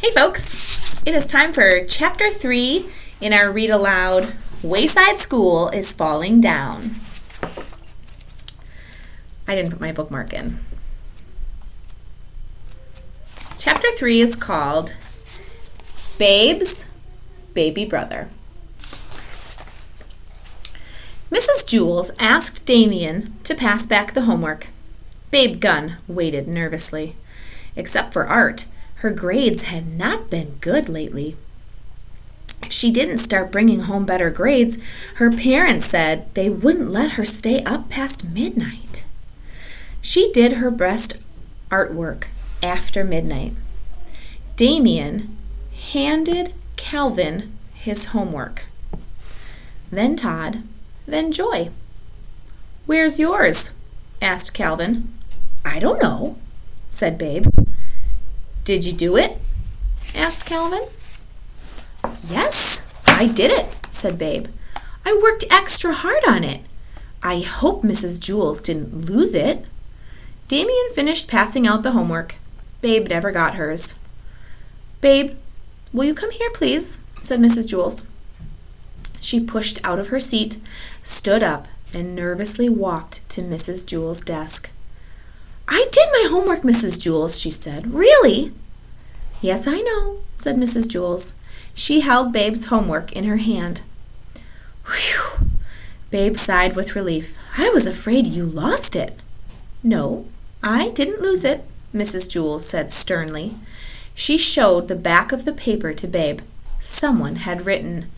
Hey folks, it is time for Chapter 3 in our Read Aloud, Wayside School is Falling Down. I didn't put my bookmark in. Chapter 3 is called Babe's Baby Brother. Mrs. Jules asked Damien to pass back the homework. Babe Gunn waited nervously. Except for art, her grades had not been good lately. If she didn't start bringing home better grades, her parents said they wouldn't let her stay up past midnight. She did her best artwork after midnight. Damien handed Calvin his homework. Then Todd, then Joy. "Where's yours?" asked Calvin. "I don't know," said Babe. "Did you do it?" asked Calvin. "Yes, I did it," said Babe. "I worked extra hard on it. I hope Mrs. Jules didn't lose it." Damien finished passing out the homework. Babe never got hers. "Babe, will you come here, please?" said Mrs. Jules. She pushed out of her seat, stood up, and nervously walked to Mrs. Jules' desk. "I did my homework, Mrs. Jules," she said. "Really?" "Yes, I know," said Mrs. Jules. She held Babe's homework in her hand. "Whew!" Babe sighed with relief. "I was afraid you lost it." "No, I didn't lose it," Mrs. Jules said sternly. She showed the back of the paper to Babe. Someone had written,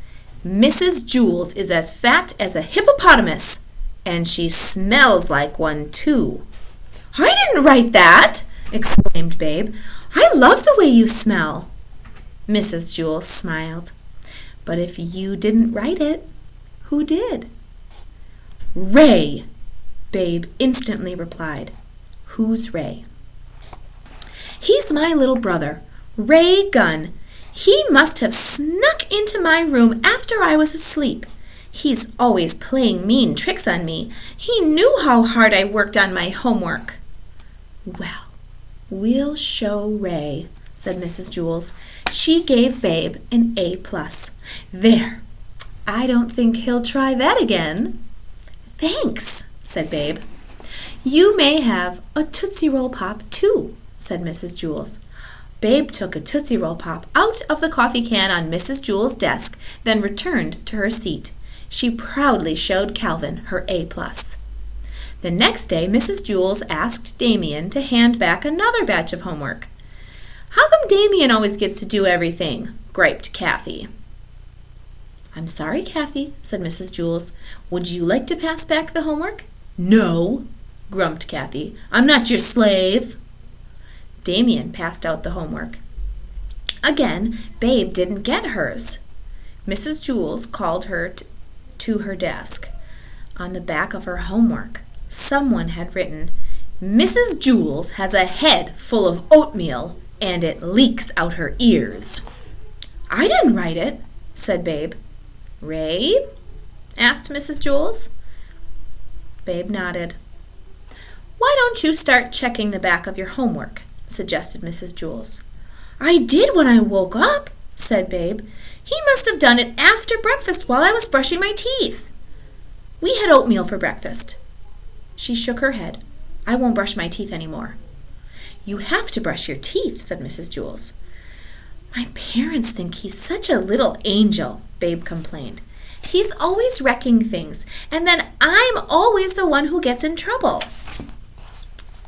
"Mrs. Jules is as fat as a hippopotamus, and she smells like one too." "I didn't write that!" exclaimed Babe. "I love the way you smell." Mrs. Jules smiled. "But if you didn't write it, who did?" "Ray," Babe instantly replied. "Who's Ray?" "He's my little brother, Ray Gunn. He must have snuck into my room after I was asleep. He's always playing mean tricks on me. He knew how hard I worked on my homework." "Well, we'll show Ray," said Mrs. Jules. She gave Babe an A+. "There, I don't think he'll try that again." "Thanks," said Babe. "You may have a Tootsie Roll Pop too," said Mrs. Jules. Babe took a Tootsie Roll Pop out of the coffee can on Mrs. Jules' desk, then returned to her seat. She proudly showed Calvin her A+. The next day, Mrs. Jules asked Damien to hand back another batch of homework. "How come Damien always gets to do everything?" griped Kathy. "I'm sorry, Kathy," said Mrs. Jules. "Would you like to pass back the homework?" "No," grumped Kathy. "I'm not your slave." Damien passed out the homework. Again, Babe didn't get hers. Mrs. Jules called her to her desk. On the back of her homework, someone had written, "Mrs. Jules has a head full of oatmeal and it leaks out her ears." "I didn't write it," said Babe. "Ray?" asked Mrs. Jules. Babe nodded. "Why don't you start checking the back of your homework?" suggested Mrs. Jules. "I did when I woke up," said Babe. "He must have done it after breakfast while I was brushing my teeth." "We had oatmeal for breakfast." She shook her head. "I won't brush my teeth anymore." "You have to brush your teeth," said Mrs. Jules. "My parents think he's such a little angel," Babe complained. "He's always wrecking things, and then I'm always the one who gets in trouble."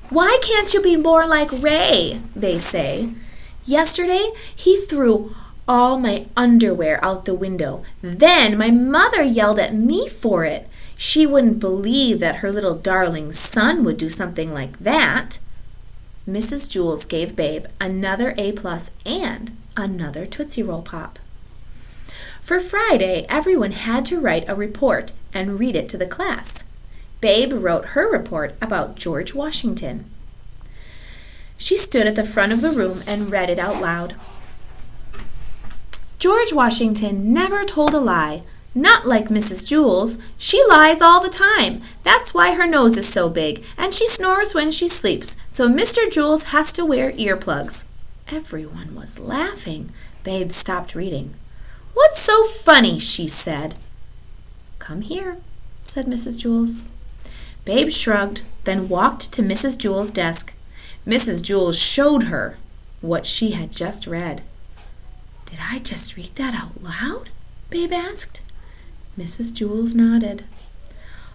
"Why can't you be more like Ray?" they say. "Yesterday, he threw all my underwear out the window. Then my mother yelled at me for it. She wouldn't believe that her little darling son would do something like that." Mrs. Jules gave Babe another A+ and another Tootsie Roll Pop. For Friday, everyone had to write a report and read it to the class. Babe wrote her report about George Washington. She stood at the front of the room and read it out loud. "George Washington never told a lie. Not like Mrs. Jules. She lies all the time. That's why her nose is so big, and she snores when she sleeps, so Mr. Jules has to wear earplugs." Everyone was laughing. Babe stopped reading. "What's so funny?" she said. "Come here," said Mrs. Jewls. Babe shrugged, then walked to Mrs. Jewls' desk. Mrs. Jewls showed her what she had just read. "Did I just read that out loud?" Babe asked. Mrs. Jewls nodded.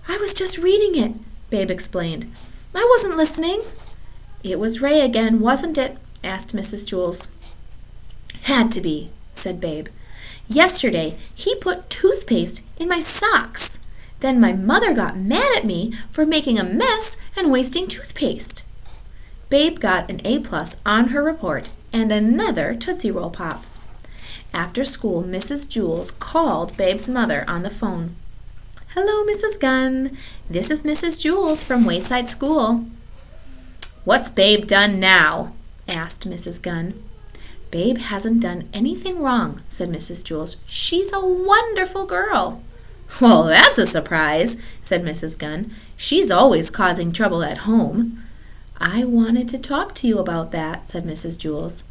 "I was just reading it," Babe explained. "I wasn't listening." "It was Ray again, wasn't it?" asked Mrs. Jewls. "Had to be," said Babe. "Yesterday he put toothpaste in my socks. Then my mother got mad at me for making a mess and wasting toothpaste." Babe got an A+ on her report and another Tootsie Roll Pop. After school, Mrs. Jewls called Babe's mother on the phone. "Hello, Mrs. Gunn. This is Mrs. Jewls from Wayside School." "What's Babe done now?" asked Mrs. Gunn. "Babe hasn't done anything wrong," said Mrs. Jewls. "She's a wonderful girl." "Well, that's a surprise," said Mrs. Gunn. "She's always causing trouble at home." "I wanted to talk to you about that," said Mrs. Jewls.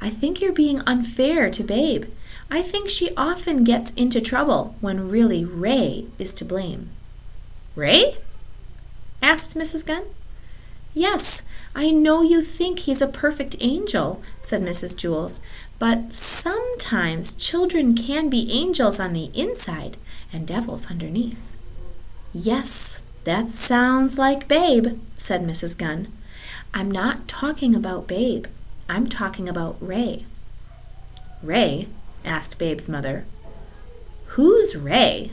"I think you're being unfair to Babe. I think she often gets into trouble when really Ray is to blame." "Ray?" asked Mrs. Gunn. "Yes, I know you think he's a perfect angel," said Mrs. Jewls, "but sometimes children can be angels on the inside and devils underneath." "Yes, that sounds like Babe," said Mrs. Gunn. "I'm not talking about Babe. I'm talking about Ray." "Ray?" asked Babe's mother. "Who's Ray?"